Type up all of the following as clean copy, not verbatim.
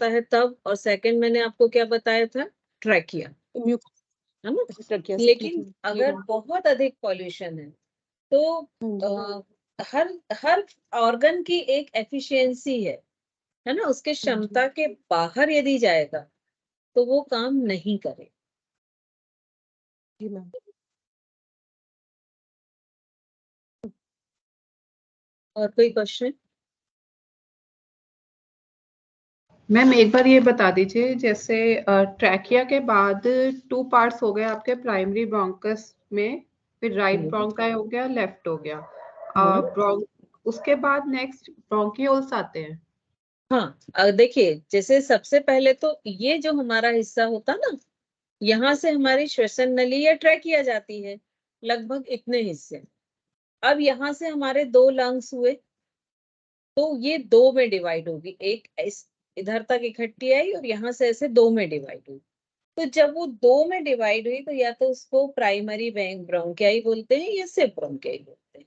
सकता है तब, और सेकंड मैंने आपको क्या बताया था, ट्रैकिया, है ना। लेकिन अगर बहुत अधिक पॉल्यूशन है तो हर ऑर्गन की एक एफिशिएंसी है ना, उसके क्षमता के बाहर यदि जाएगा तो वो काम नहीं करे। जी मैम। और कोई क्वेश्चन? मैम एक बार ये बता दीजिए, जैसे ट्रैकिया के बाद 2 पार्ट्स हो गए आपके प्राइमरी ब्रोंकस में, फिर राइट ब्रोंकाई हो गया, लेफ्ट हो गया, उसके बाद नेक्स्ट ब्रोंकियोल्स आते हैं। हाँ, देखिए जैसे सबसे पहले तो ये जो हमारा हिस्सा होता ना, यहाँ से हमारी श्वसन नली या ट्रैकिया जाती है, लगभग इतने हिस्से। अब यहाँ से हमारे 2 लंग्स हुए, तो ये 2 में डिवाइड होगी, एक इधर तक इकट्ठी आई और यहाँ से ऐसे 2 में डिवाइड हुई। तो जब वो 2 में डिवाइड हुई तो या तो उसको प्राइमरी ब्रोंकियाई बोलते हैं या सिर्फ ब्रोंकियाई बोलते हैं,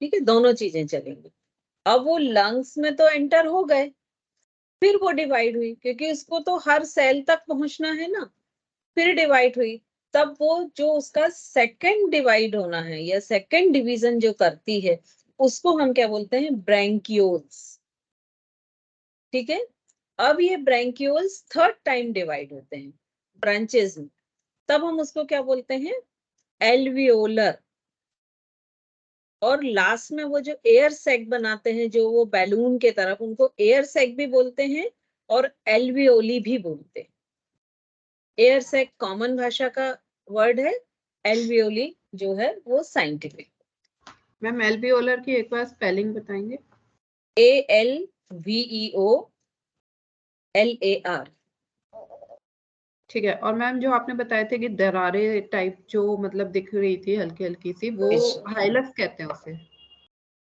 ठीक है, दोनों चीजें चलेंगी। अब वो लंग्स में तो एंटर हो गए, फिर वो डिवाइड हुई, क्योंकि उसको तो हर सेल तक पहुंचना है ना, फिर डिवाइड हुई। तब वो जो उसका सेकंड डिवाइड होना है या सेकंड डिवीजन जो करती है, उसको हम क्या बोलते हैं, ब्रैंकियोल्स, ठीक है। अब ये ब्रैंकियोल्स थर्ड टाइम डिवाइड होते हैं ब्रांचेस में, तब हम उसको क्या बोलते हैं, एल्वियोलर। और लास्ट में वो जो एयर सैक बनाते हैं, जो वो बैलून के तरफ, उनको एयर सैक भी बोलते हैं और एल्वियोली भी बोलते हैं। एयर सैक कॉमन भाषा का वर्ड है, एल्वियोली जो है वो साइंटिफिक। मैम एल्वियोलर की एक बार स्पेलिंग बताएंगे? ALVEOLAR। ठीक है। और मैम जो आपने बताए थे कि दरारे टाइप जो मतलब दिख रही थी हल्की हल्की सी, वो हाइलक्स कहते हैं उसे?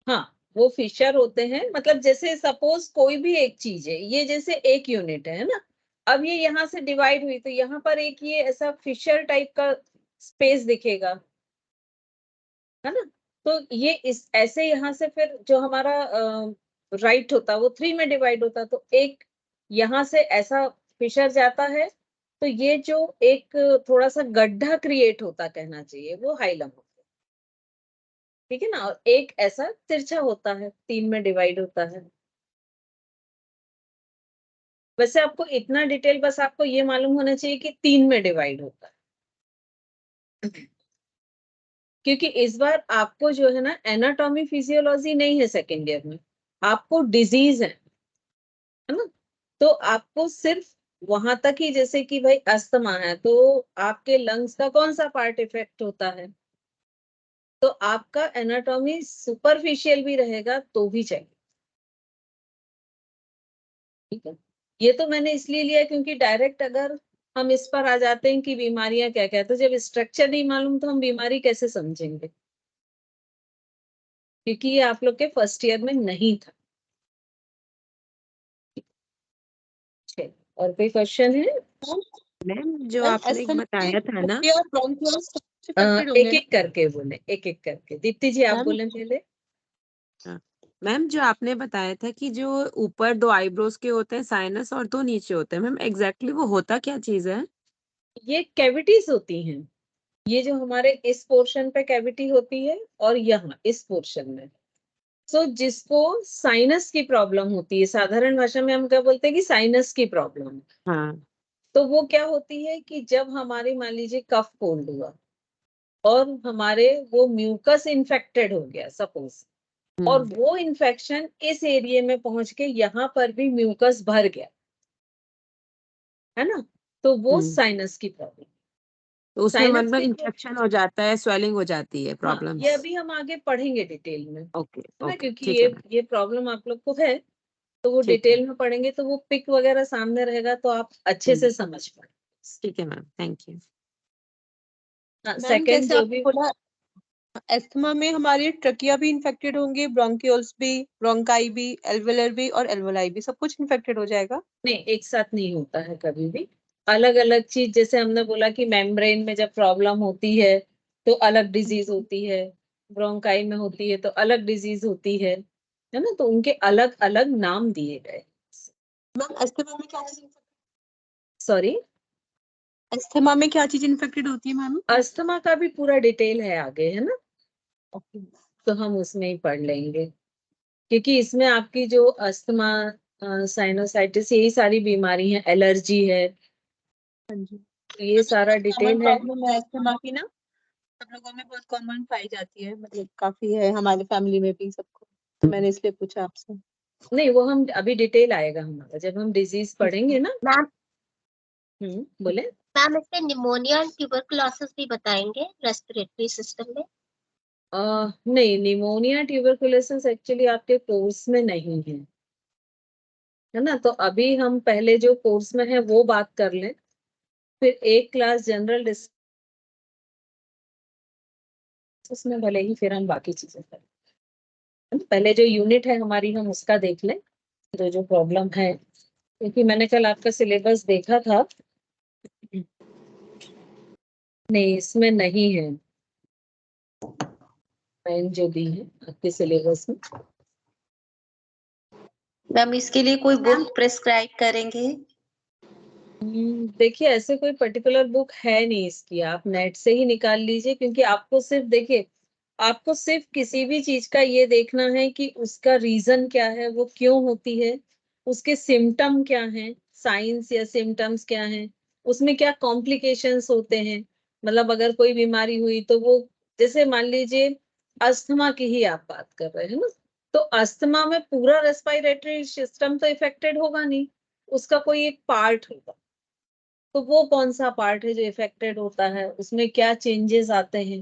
हाँ, वो फिशर होते हैं, मतलब जैसे सपोज कोई भी एक चीज है, ये जैसे एक यूनिट है ना, अब ये यहाँ से डिवाइड हुई तो यहाँ पर एक ये ऐसा फिशर टाइप का स्पेस दिखेगा, है ना। तो ये इस ऐसे यहाँ से फिर जो हमारा राइट होता वो 3 में डिवाइड होता, तो एक यहाँ से ऐसा फिशर जाता है, तो ये जो एक थोड़ा सा गड्ढा क्रिएट होता कहना चाहिए, वो हाइलम होता है, ठीक है ना। और एक ऐसा तिरछा होता है, 3 में डिवाइड होता है। वैसे आपको इतना डिटेल बस आपको ये मालूम होना चाहिए कि 3 में डिवाइड होता है, क्योंकि इस बार आपको जो है ना एनाटॉमी फिजियोलॉजी नहीं है सेकेंड ईयर में, आपको डिजीज है ना। तो आपको सिर्फ वहां तक ही, जैसे कि भाई अस्थमा है तो आपके लंग्स का कौन सा पार्ट इफेक्ट होता है, तो आपका एनाटॉमी सुपरफिशियल भी रहेगा तो भी चाहिए, ठीक है। ये तो मैंने इसलिए लिया क्योंकि डायरेक्ट अगर हम इस पर आ जाते हैं कि बीमारियां क्या क्या, तो जब स्ट्रक्चर नहीं मालूम तो हम बीमारी कैसे समझेंगे, क्योंकि ये आप लोग के फर्स्ट ईयर में नहीं था। और कोई क्वेश्चन है? मैम जो आपने बताया था ना, एक एक करके बोले, एक एक करके। दीप्ति जी आप बोले पहले। मैम जो आपने बताया था कि जो ऊपर 2 आईब्रोज के होते हैं साइनस और 2 नीचे होते हैं, मैम एग्जैक्टली वो होता क्या चीज है? ये कैविटीज होती हैं, ये जो हमारे इस पोर्शन पे कैविटी होती है और यहाँ इस पोर्शन में। सो जिसको साइनस की प्रॉब्लम होती है, साधारण भाषा में हम क्या बोलते हैं कि साइनस की प्रॉब्लम, हाँ। तो वो क्या होती है कि जब हमारी मान लीजिए कफ कोल्ड हुआ और हमारे वो म्यूकस इन्फेक्टेड हो गया सपोज, और वो इन्फेक्शन इस एरिया में पहुंच के यहाँ पर भी म्यूकस भर गया, है ना, तो वो साइनस की प्रॉब्लम। तो उसमें मतलब इन्फेक्शन हो जाता है, स्वेलिंग हो जाती है, प्रॉब्लम। ये अभी हम आगे पढ़ेंगे डिटेल में, ओके है ना, क्योंकि ठीक है। ये प्रॉब्लम आप लोग को है, तो वो डिटेल में पढ़ेंगे तो वो पिक वगैरह सामने रहेगा तो आप अच्छे से समझ पाएंगे। ठीक है मैम, थैंक यू। सेकंड जो भी बोला, एस्थमा में हमारी ट्रकिया भी इन्फेक्टेड होंगे, ब्रोंकियोल्स भी, ब्रोंकाई भी, एल्वेलर भी और एल्वोलाई भी, सब कुछ इन्फेक्टेड हो जाएगा? नहीं, एक साथ नहीं होता है कभी भी, अलग अलग चीज। जैसे हमने बोला कि मेम्ब्रेन में जब प्रॉब्लम होती है तो अलग डिजीज होती है, ब्रोंकाई में होती है तो अलग डिजीज होती है ना, तो उनके अलग अलग नाम दिए गए। मैम अस्थमा में क्या चीज सॉरी, अस्थमा में क्या चीज इन्फेक्टेड होती है मैम? अस्थमा का भी पूरा डिटेल है आगे, है ना, ओके। तो हम उसमें ही पढ़ लेंगे, क्योंकि इसमें आपकी जो अस्थमा, साइनोसाइटिस, यही सारी बीमारी है, एलर्जी है, हाँ जी। तो ये सारा कॉमन डिटेल है। प्रॉब्लम है अस्थमा की ना, सब लोगों में बहुत कॉमन पाई जाती है, मतलब काफी है हमारे फैमिली में भी सबको, तो मैंने इसलिए पूछा आपसे। नहीं, वो हम अभी डिटेल आएगा हमारा जब हम डिजीज पढ़ेंगे ना। मैम बोले। मैम इसमें निमोनिया एंड ट्यूबरकुलोसिस भी बताएंगे रेस्पिरेटरी सिस्टम में? नहीं, निमोनिया ट्यूबरकुलोसिस एक्चुअली आपके कोर्स में नहीं है ना, तो अभी हम पहले जो कोर्स में है वो बात कर लें, फिर एक क्लास जनरल उसमें भले ही फिर हम बाकी चीजें करें। पहले जो यूनिट है हमारी हम उसका देख लें, जो प्रॉब्लम है, क्योंकि मैंने कल आपका सिलेबस देखा था, नहीं इसमें नहीं है, मैंने जो दी है आपके सिलेबस में। मैम इसके लिए कोई बुक प्रिस्क्राइब करेंगे? देखिए ऐसे कोई पर्टिकुलर बुक है नहीं इसकी, आप नेट से ही निकाल लीजिए, क्योंकि आपको सिर्फ देखिए, आपको सिर्फ किसी भी चीज का ये देखना है कि उसका रीजन क्या है, वो क्यों होती है, उसके सिम्टम क्या हैं, साइंस या सिम्टम्स क्या हैं, उसमें क्या कॉम्प्लिकेशंस होते हैं, मतलब अगर कोई बीमारी हुई तो वो, जैसे मान लीजिए अस्थमा की ही आप बात कर रहे हैं ना, तो अस्थमा में पूरा रेस्पिरेटरी सिस्टम तो इफेक्टेड होगा नहीं, उसका कोई एक पार्ट होगा, तो वो कौन सा पार्ट है जो इफेक्टेड होता है, उसमें क्या चेंजेस आते हैं,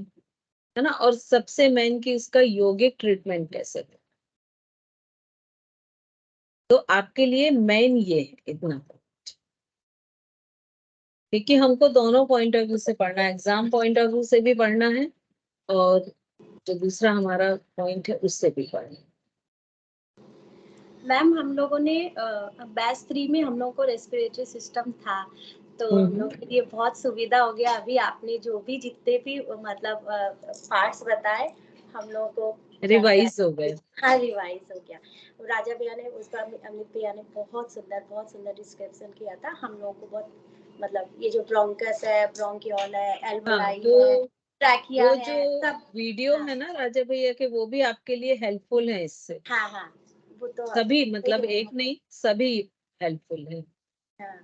है ना, और सबसे मेन कि उसका यौगिक ट्रीटमेंट कैसे हो। तो आपके लिए मेन ये है इतना, क्योंकि हमको दोनों पॉइंट ऑफ व्यू से पढ़ना है, एग्जाम पॉइंट ऑफ व्यू से भी पढ़ना है और जो दूसरा हमारा पॉइंट है उससे भी पढ़ना है। मैम हम लोगों ने बैच 3 में हम लोगों को रेस्पिरेटरी सिस्टम था, तो हम लोग के लिए बहुत सुविधा हो गया। अभी आपने जो भी जितने भी मतलब पार्ट्स बताए हम लोगों को रिवाइज हो गए। हाँ रिवाइज हो गया। राजा भैया ने उसका, अमित भैया ने बहुत सुंदर डिस्क्रिप्शन किया था हम लोगों को, बहुत मतलब ये जो ब्रोंकस है, ब्रोंकियोल है, एल्वोलाई है, ट्रैकिया वो है, जो सब वीडियो हाँ। है ना राजा भैया के, वो भी आपके लिए हेल्पफुल है इससे। हाँ वो तो सभी मतलब एक नहीं, सभी हेल्पफुल है। हाँ।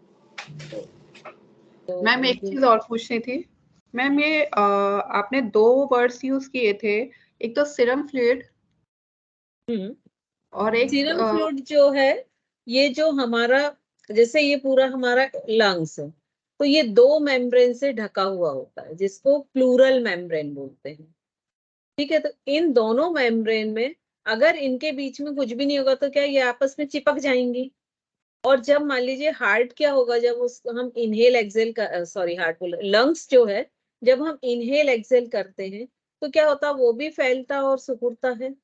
तो मैम एक चीज और पूछनी थी मैम, ये आपने 2 वर्ड्स यूज किए थे, एक तो सीरम फ्लूइड और एक सीरम फ्लूइड जो है, ये जो हमारा, जैसे ये पूरा हमारा लंग्स है, तो ये 2 मेम्ब्रेन से ढका हुआ होता है जिसको प्लूरल मेम्ब्रेन बोलते हैं। ठीक है, तो इन दोनों मेम्ब्रेन में अगर इनके बीच में कुछ भी नहीं होगा तो क्या ये आपस में चिपक जाएंगी, और जब मान लीजिए हार्ट क्या होगा, जब उस हम इनहेल एक्सेल कर, सॉरी हार्ट बोल, लंग्स जो है, जब हम इनहेल एक्सेल करते हैं तो क्या होता है, वो भी फैलता और सिकुड़ता है।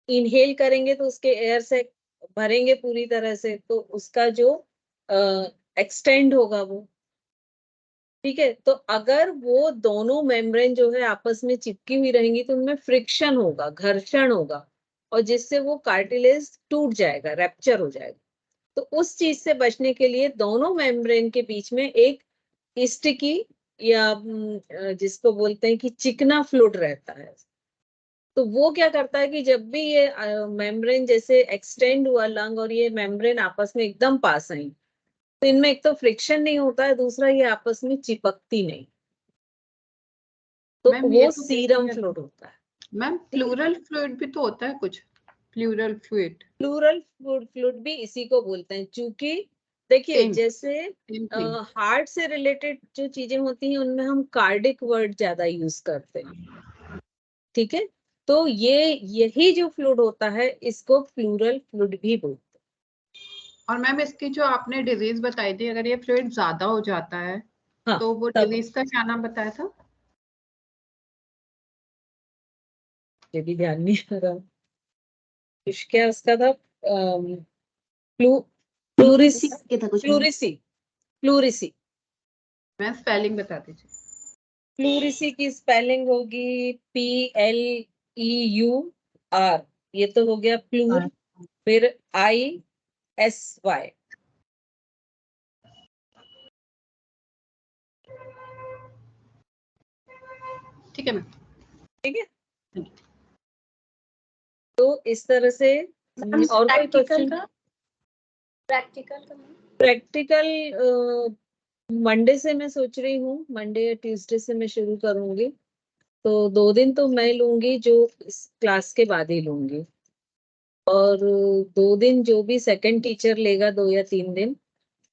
इनहेल करेंगे तो उसके एयर से भरेंगे पूरी तरह से, तो उसका जो एक्सटेंड होगा वो, ठीक है, तो अगर वो दोनों मेम्ब्रेन जो है आपस में चिपकी हुई रहेंगी तो उनमें फ्रिक्शन होगा, घर्षण होगा, और जिससे वो कार्टिलेज टूट जाएगा, रैप्चर हो जाएगा। तो उस चीज से बचने के लिए दोनों मेम्ब्रेन के बीच में एक स्टिकी या जिसको बोलते हैं कि चिकना फ्लूइड रहता है। तो वो क्या करता है कि जब भी ये मेम्ब्रेन जैसे एक्सटेंड हुआ लंग और ये मेम्ब्रेन आपस में एकदम पास आई, तो इनमें एक तो फ्रिक्शन नहीं होता है, दूसरा ये आपस में चिपकती नहीं, तो मैम ये वो तो सीरम फ्लूइड होता है। मैम प्लूरल फ्लूइड भी तो होता है कुछ, प्लूरल फ्लूइड प्लूरल फ्लूइड भी इसी को बोलते हैं, क्योंकि देखिए सेम जैसे सेम थिंग। हार्ट से रिलेटेड जो चीजें होती हैं उनमें हम कार्डिक वर्ड ज्यादा यूज करते हैं, ठीक है, तो ये यही जो फ्लूइड होता है इसको प्लूरल फ्लूइड भी बोलते और मैम इसकी जो आपने डिजीज बताई थी, अगर ये फ्लूइड ज्यादा हो जाता है हैं। हाँ, तो वो तब डिजीज का क्या नाम बताया था? ये भी ध्यान नहीं आ रहा, क्या उसका था, प्लूरिसी, प्लूरिसी, प्लूरिसी। मैं स्पेलिंग बता दीजिए। प्लूरिसी की स्पेलिंग होगी PLEUR, ये तो हो गया प्लूर, फिर ISY, ठीक है मैम। ठीक है, तो इस तरह से और कोई क्वेश्चन? प्रैक्टिकल मंडे से मैं सोच रही हूँ, मंडे या ट्यूसडे से मैं शुरू करूंगी। तो 2 दिन तो मैं लूंगी, जो इस क्लास के बाद ही लूंगी, और 2 दिन जो भी सेकंड टीचर लेगा, 2 या 3 दिन,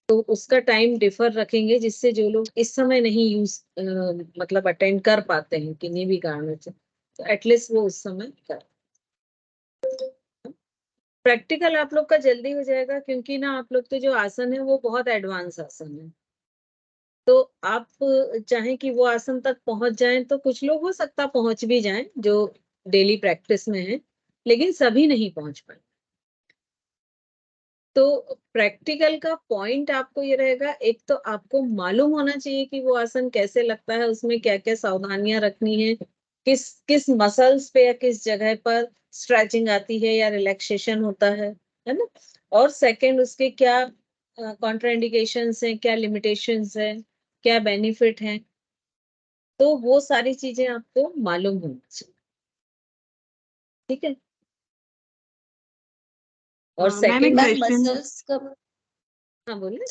तो उसका टाइम डिफर रखेंगे, जिससे जो लोग इस समय नहीं मतलब अटेंड कर पाते हैं किन्हीं भी कारणों से, तो एटलीस्ट वो उस समय कर। प्रैक्टिकल आप लोग का जल्दी हो जाएगा, क्योंकि ना आप लोग के जो आसन है वो बहुत एडवांस आसन है। तो आप चाहें कि वो आसन तक पहुंच जाएं, तो कुछ लोग हो सकता पहुंच भी जाएं जो डेली प्रैक्टिस में है, लेकिन सभी नहीं पहुंच पाए। तो प्रैक्टिकल का पॉइंट आपको ये रहेगा, एक तो आपको मालूम होना चाहिए कि वो आसन कैसे लगता है, उसमें क्या क्या सावधानियां रखनी है, किस किस मसल्स पे या किस जगह पर स्ट्रेचिंग आती है या रिलैक्सेशन होता है ना। और सेकंड, उसके क्या कॉन्ट्राइंडिकेशंस हैं, क्या लिमिटेशंस हैं, क्या बेनिफिट हैं, तो वो सारी चीजें आपको मालूम होनी चाहिए। ठीक है, और मैम एक सेकंड, मैम क्वेश्चन। मसल्स का हाँ बोलिए।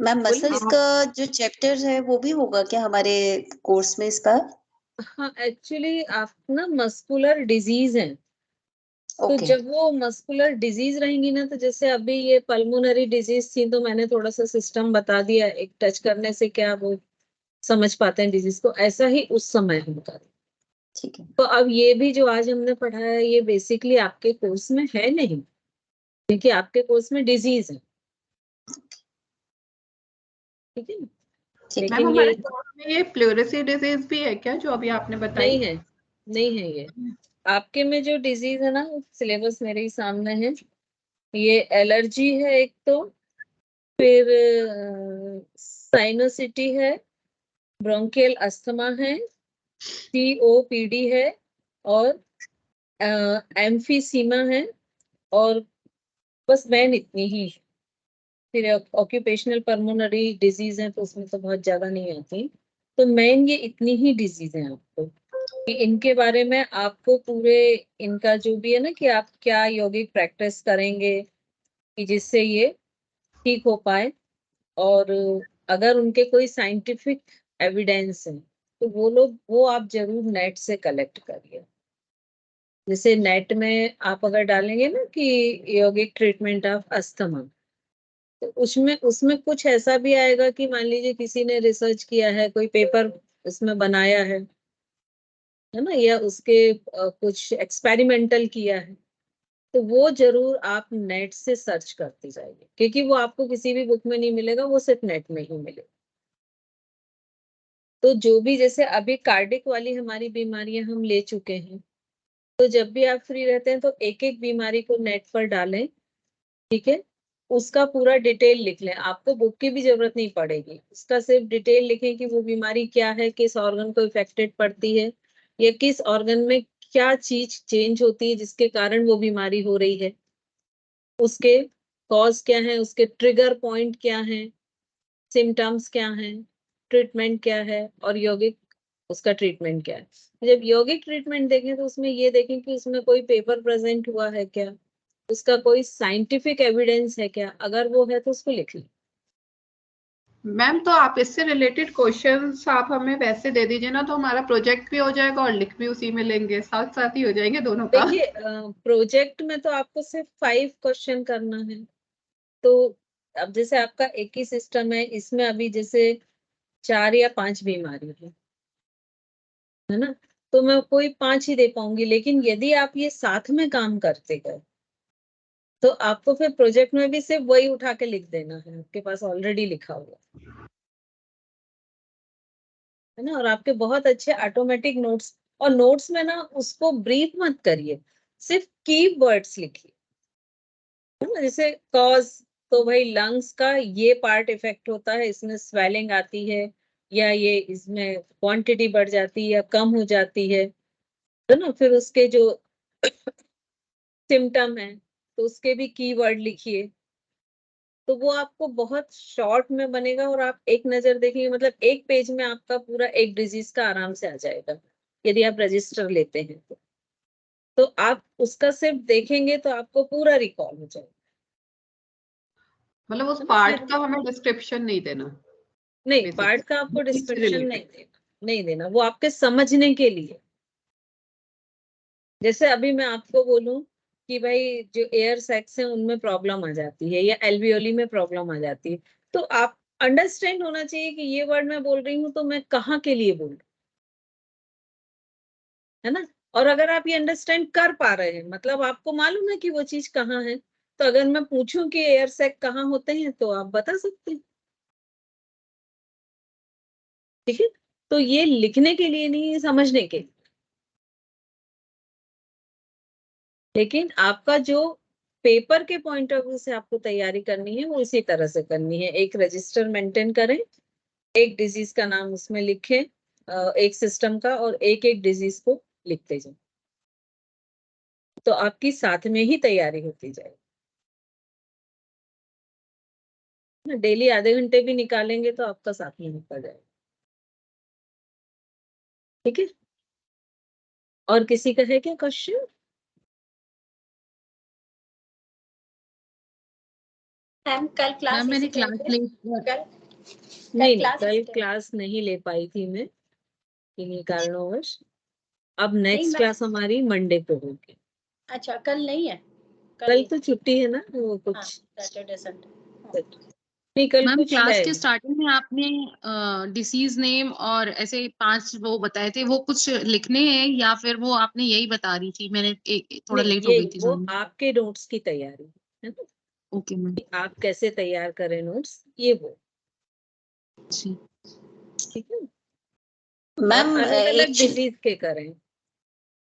मैम बोलिए। मसल्स का जो चैप्टर है वो भी होगा क्या हमारे कोर्स में इस बार? हाँ, एक्चुअली आप ना मस्कुलर डिजीज हैं, तो ओके जब वो मस्कुलर डिजीज रहेंगी ना, तो जैसे अभी ये पल्मोनरी डिजीज थी, तो मैंने थोड़ा सा सिस्टम बता दिया, एक टच करने से क्या वो समझ पाते हैं डिजीज को, ऐसा ही उस समय हम करें। ठीक है। तो अब ये भी जो आज हमने पढ़ा है, ये बेसिकली आपके कोर्स में है नहीं, क्योंकि आपके कोर्स में डिजीज है। ठीक है, ठीक मैम लेकिन हमारे ये कोर्स में ये प्लूरेसी डिजीज भी है क्या, जो अभी आपने बताई? नहीं है, नहीं है ये। आपके में जो डिजीज है ना, सिलेबस मेरे ही सामने है। ये एलर्जी है एक, तो फिर साइनोसिटी है, ब्रोंकियल अस्थमा है, सीओपीडी है, और एम्फीसीमा है, और बस मैन इतनी ही। फिर ऑक्यूपेशनल पल्मोनरी डिजीज है, तो उसमें तो बहुत ज्यादा नहीं आती। तो मेन ये इतनी ही डिजीज है आपको, कि इनके बारे में आपको पूरे, इनका जो भी है ना, कि आप क्या यौगिक प्रैक्टिस करेंगे कि जिससे ये ठीक हो पाए, और अगर उनके कोई साइंटिफिक एविडेंस है, तो वो आप जरूर नेट से कलेक्ट करिए। जैसे नेट में आप अगर डालेंगे ना कि यौगिक ट्रीटमेंट ऑफ अस्थमा, तो उसमें उसमें कुछ ऐसा भी आएगा कि मान लीजिए किसी ने रिसर्च किया है, कोई पेपर उसमें बनाया है ना, या उसके कुछ एक्सपेरिमेंटल किया है, तो वो जरूर आप नेट से सर्च करते जाइए, क्योंकि वो आपको किसी भी बुक में नहीं मिलेगा, वो सिर्फ नेट में ही मिलेगा। तो जो भी, जैसे अभी कार्डिक वाली हमारी बीमारियां हम ले चुके हैं, तो जब भी आप फ्री रहते हैं, तो एक एक बीमारी को नेट पर डालें। ठीक है, उसका पूरा डिटेल लिख लें, आपको बुक की भी जरूरत नहीं पड़ेगी, उसका सिर्फ डिटेल लिखें कि वो बीमारी क्या है, किस ऑर्गन को इफेक्टेड पड़ती है, या किस ऑर्गन में क्या चीज चेंज होती है जिसके कारण वो बीमारी हो रही है, उसके कॉज क्या है, उसके ट्रिगर पॉइंट क्या है, सिम्टम्स क्या हैं, ट्रीटमेंट क्या है, और यौगिक उसका ट्रीटमेंट क्या है। जब यौगिक ट्रीटमेंट देखें, तो उसमें ये देखें कि उसमें कोई पेपर प्रेजेंट हुआ है क्या, उसका कोई साइंटिफिक एविडेंस है क्या, अगर वो है तो उसको लिख लें। मैम तो आप इससे रिलेटेड क्वेश्चंस आप हमें वैसे दे दीजिए ना, तो हमारा प्रोजेक्ट भी हो जाएगा और लिख भी उसी में लेंगे, साथ साथ ही हो जाएंगे दोनों का। देखिए, प्रोजेक्ट में तो आपको सिर्फ 5 क्वेश्चन करना है। तो अब जैसे आपका एक ही सिस्टम है, इसमें अभी जैसे 4 या 5 बीमारी है ना, तो मैं कोई 5 ही दे पाऊंगी, लेकिन यदि आप ये साथ में काम करते गए, तो आपको फिर प्रोजेक्ट में भी सिर्फ वही उठा के लिख देना है, आपके पास ऑलरेडी लिखा हुआ है ना, और आपके बहुत अच्छे ऑटोमेटिक नोट्स, और नोट्स में ना उसको ब्रीफ मत करिए, सिर्फ की वर्ड्स लिखिए, है ना। जैसे कॉज, तो भाई लंग्स का ये पार्ट इफेक्ट होता है, इसमें स्वेलिंग आती है, या ये इसमें क्वांटिटी बढ़ जाती है या कम हो जाती है ना। फिर उसके जो सिम्टम है, तो उसके भी कीवर्ड लिखिए, तो वो आपको बहुत शॉर्ट में बनेगा और आप एक नजर देखेंगे, मतलब एक पेज में आपका पूरा एक डिजीज का आराम से आ जाएगा यदि आप रजिस्टर लेते हैं तो आप उसका सिर्फ देखेंगे तो आपको पूरा रिकॉल हो जाएगा। मतलब उस पार्ट का हमें डिस्क्रिप्शन नहीं देना। नहीं, basically, पार्ट का आपको वो चीज़ से डिस्क्रिप्शन related। नहीं देना, वो आपके समझने के लिए। जैसे अभी मैं आपको बोलूं कि भाई जो एयर सैक्स हैं उनमें प्रॉब्लम आ जाती है या एल्वियोली में प्रॉब्लम आ जाती है, तो आप अंडरस्टैंड होना चाहिए कि ये वर्ड मैं बोल रही हूँ तो मैं कहाँ के लिए बोल रही हूँ, है ना। और अगर आप ये अंडरस्टैंड कर पा रहे हैं, मतलब आपको मालूम है कि वो चीज कहाँ है, तो अगर मैं पूछूं कि एयर सैक कहाँ होते हैं तो आप बता सकते हैं, ठीक है। तो ये लिखने के लिए नहीं, समझने के लिए। लेकिन आपका जो पेपर के पॉइंट ऑफ व्यू से आपको तैयारी करनी है वो इसी तरह से करनी है। एक रजिस्टर मेंटेन करें, एक डिजीज का नाम उसमें लिखें, एक सिस्टम का, और एक एक डिजीज को लिखते जाए, तो आपकी साथ में ही तैयारी होती जाएगी। डेली आधे घंटे भी निकालेंगे तो आपका साथ में निकल जाएगा, ठीक है। और किसी का है क्या क्वेश्चन? मैम कल क्लास मैम मैंने इसी टाइम क्लास पे ले नहीं, क्लास कल इसी टाइम क्लास नहीं ले पाई थी मैं किन्हीं कारणोंवश। अब नेक्स्ट मैं- क्लास हमारी मंडे को होगी। अच्छा कल नहीं है, कल तो छुट्टी है ना, वो कुछ सैटरडे संडे। नहीं, कल मैम कुछ क्लास है। के स्टार्टिंग में आपने डिसीज नेम और ऐसे 5 वो बताए थे, वो कुछ लिखने हैं या फिर वो आपने यही बता रही थी? मैंने थोड़ा नहीं, लेट हो ये गई थी वो जाने। आपके नोट्स की तैयारी है ना, ओके मैम। कि आप कैसे तैयार करें नोट्स, ये वो, जी ठीक है। मैम अलग अलग एक डिजीज के करें।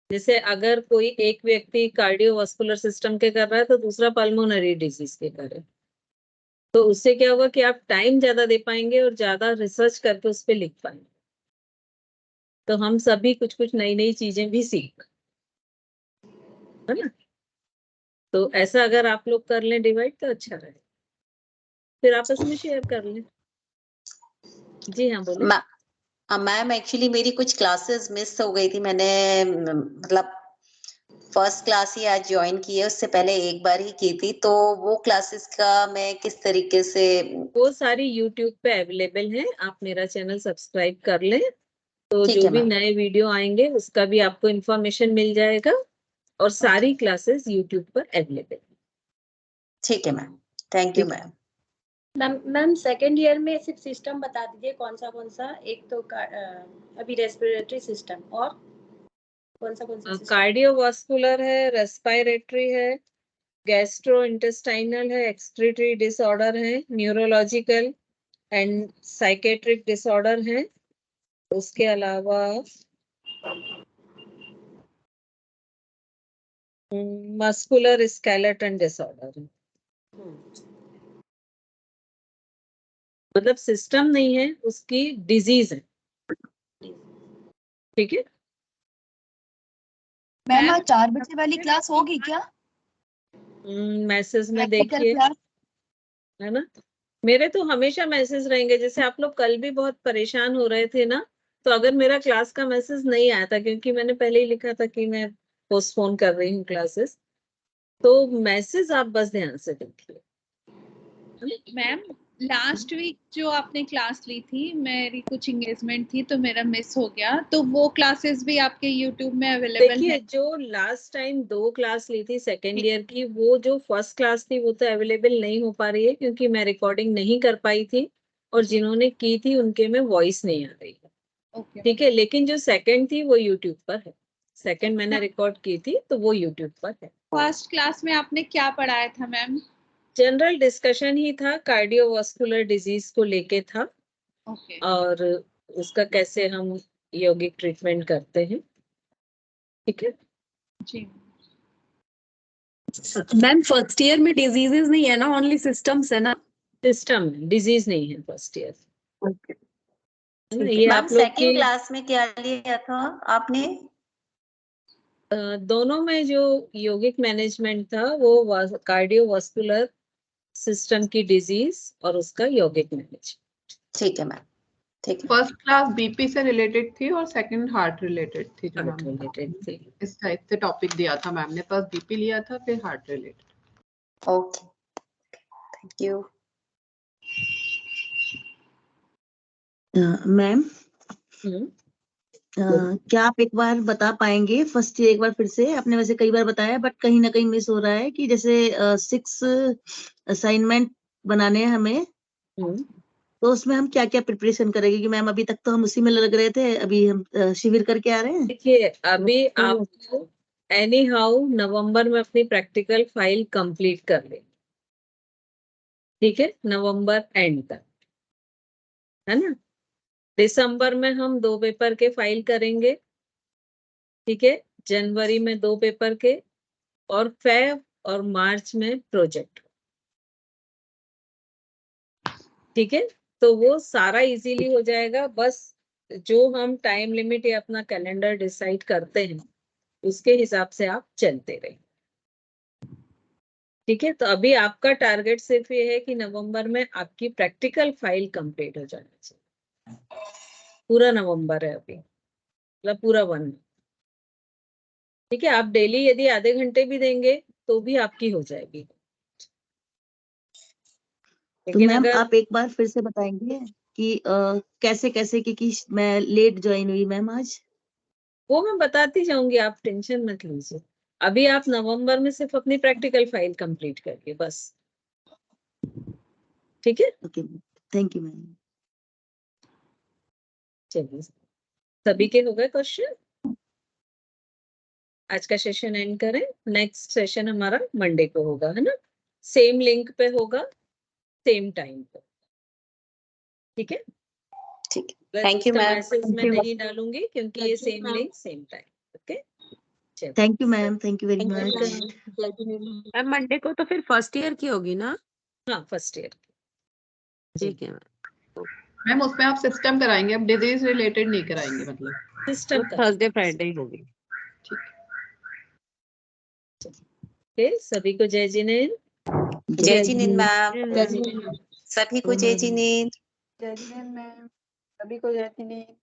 जैसे अगर कोई एक व्यक्ति कार्डियोवास्कुलर सिस्टम के कर रहा है तो दूसरा पल्मोनरी डिजीज के करे, तो उससे क्या होगा कि आप टाइम ज्यादा दे पाएंगे और ज्यादा रिसर्च करके उस पर लिख पाएंगे। तो हम सभी कुछ कुछ नई नई चीजें भी सीख, है ना। तो ऐसा अगर आप लोग कर लें डिवाइड तो अच्छा रहे, फिर आपस में शेयर कर लें। जी हाँ, बोले। मैम एक्चुअली मेरी कुछ क्लासेस मिस हो गई थी। मैंने मतलब फर्स्ट क्लास ही आज ज्वाइन की है, उससे पहले एक बार ही की थी, तो वो क्लासेस का मैं किस तरीके से? वो सारी यूट्यूब पे अवेलेबल है, आप मेरा चैनल सब्सक्राइब कर लें तो ठीक जो है भी मैम। नए वीडियो आएंगे उसका भी आपको इंफॉर्मेशन मिल जाएगा, और सारी क्लासेस यूट्यूब पर अवेलेबल। ठीक है ma'am, thank you ma'am. Ma'am second year में सिर्फ सिस्टम बता दीजिए कौन सा। एक तो अभी रेस्पिरेटरी सिस्टम, और कौन सा सिस्टम? कार्डियोवास्कुलर है, रेस्पिरेटरी है, गैस्ट्रो इंटेस्टाइनल है, एक्सक्रीटरी डिसऑर्डर है, न्यूरोलॉजिकल एंड साइकेट्रिक डिसऑर्डर है। उसके अलावा मस्कुलर स्केलेटन डिसऑर्डर है। मतलब सिस्टम नहीं है, उसकी डिजीज है, ठीक है। मैम आज 4 बजे वाली क्लास होगी क्या? मैसेज में प्रैक्टिकल देखिए, क्लास? है ना। मेरे तो हमेशा मैसेज रहेंगे, जैसे आप लोग कल भी बहुत परेशान हो रहे थे ना, तो अगर मेरा क्लास का मैसेज नहीं आया था, क्योंकि मैंने पहले ही लिखा था कि मैं पोस्टपोन कर रही हूँ क्लासेस, तो मैसेज आप बस ध्यान से देखिए। मैम लास्ट वीक जो आपने क्लास ली थी, मेरी कुछ एंगेजमेंट थी तो मेरा मिस हो गया, तो वो क्लासेस भी आपके यूट्यूब में अवेलेबल देखिए, है? जो लास्ट टाइम 2 क्लास ली थी सेकेंड ईयर की, वो जो फर्स्ट क्लास थी वो तो अवेलेबल नहीं हो पा रही है, क्योंकि मैं रिकॉर्डिंग नहीं कर पाई थी, और जिन्होंने की थी उनके में वॉइस नहीं आ रही है, ओके ठीक है। लेकिन जो सेकंड थी वो यूट्यूब पर है, सेकंड मैंने रिकॉर्ड की थी तो वो यूट्यूब पर है। फर्स्ट क्लास में आपने क्या पढ़ाया था मैम? जनरल डिस्कशन ही था, कार्डियोवास्कुलर डिजीज को लेके था, ओके और उसका कैसे हम यौगिक ट्रीटमेंट करते हैं, ठीक है जी। मैम फर्स्ट ईयर में डिजीजेस नहीं है ना, ओनली सिस्टम्स है ना? सिस्टम डिजीज नहीं है फर्स्ट ईयर, ओके ये मैम आप लोग सेकंड की क्लास में क्या लिया था आपने? दोनों में जो यौगिक मैनेजमेंट था वो कार्डियोवास्कुलर सिस्टम की डिजीज और उसका यौगिक मैनेजमेंट। ठीक है मैम, ठीक है। फर्स्ट क्लास बीपी से रिलेटेड थी और सेकंड हार्ट रिलेटेड थी जो हार्ट मैम रिलेटेड थी। इस टाइप से टॉपिक दिया था मैम ने, फर्स्ट बीपी लिया था फिर heart related. Okay, thank you. Ma'am hmm, क्या आप एक बार बता पाएंगे फर्स्ट एक बार फिर से? आपने वैसे कई बार बताया बट कहीं ना कहीं मिस हो रहा है कि जैसे 6 असाइनमेंट बनाने हैं हमें, हम्म। तो उसमें हम क्या क्या प्रिपरेशन करेंगे? कि मैम अभी तक तो हम उसी में लग रहे थे, अभी हम शिविर करके आ रहे हैं। देखिए अभी आपको एनी हाउ नवंबर में अपनी प्रैक्टिकल फाइल कंप्लीट कर ले, ठीक है, नवंबर एंड तक, है ना। दिसंबर में हम 2 पेपर के फाइल करेंगे, ठीक है, जनवरी में 2 पेपर के, और फेब और मार्च में प्रोजेक्ट, ठीक है। तो वो सारा इजीली हो जाएगा, बस जो हम टाइम लिमिट या अपना कैलेंडर डिसाइड करते हैं उसके हिसाब से आप चलते रहिए, ठीक है। तो अभी आपका टारगेट सिर्फ ये है कि नवंबर में आपकी प्रैक्टिकल फाइल कंप्लीट हो जानी चाहिए। पूरा नवंबर है अभी, मतलब पूरा 1 मंथ, ठीक है। आप डेली यदि आधे घंटे भी देंगे तो भी आपकी हो जाएगी। तो लेकिन मैम अगर आप एक बार फिर से बताएंगे कि कैसे कैसे कि मैं लेट ज्वाइन हुई मैम आज। वो मैं बताती जाऊंगी, आप टेंशन मत लीजिए। अभी आप नवंबर में सिर्फ अपनी प्रैक्टिकल फाइल कंप्लीट करिए बस, ठीक है। Okay, thank you ma'am. चलिए, सभी के हो गए क्वेश्चन? आज का सेशन एंड करें, नेक्स्ट सेशन हमारा मंडे को होगा, है ना। सेम लिंक पे होगा, सेम टाइम पे, ठीक है। ठीक है, थैंक यू मैम। मैसेज में नहीं डालूंगी क्योंकि ये same link same time, okay. चलिए, thank you ma'am, thank you very much. Ma'am Monday को तो फिर फर्स्ट ईयर की होगी ना? हाँ फर्स्ट ईयर। ठीक है मैम। मैम उसमें आप सिस्टम कराएंगे, अब डिजीज रिलेटेड नहीं कराएंगे मतलब। तो सिस्टम का थर्सडे फ्राइडे ही होगी। ठीक है। फिर सभी को जय जिनेंद्र। जय जिनेंद्र मैम, सभी को जय जिनेंद्र। जय जिनेंद्र मैम, सभी को जय जिनेंद्र।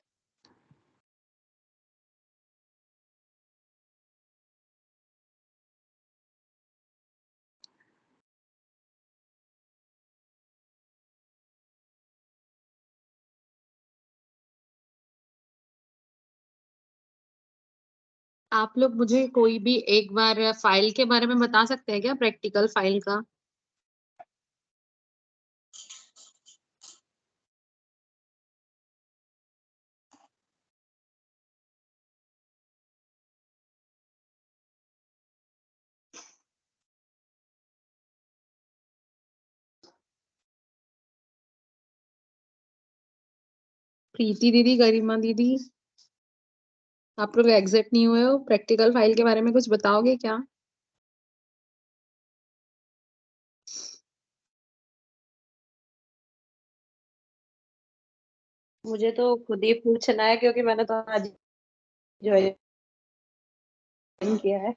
आप लोग मुझे कोई भी एक बार फाइल के बारे में बता सकते हैं क्या, प्रैक्टिकल फाइल का? प्रीति दीदी, गरिमा दीदी, आप लोग एग्जिट नहीं हुए हो, प्रैक्टिकल फाइल के बारे में कुछ बताओगे क्या? मुझे तो खुद ही पूछना है क्योंकि मैंने तो आज ज्वाइन किया है।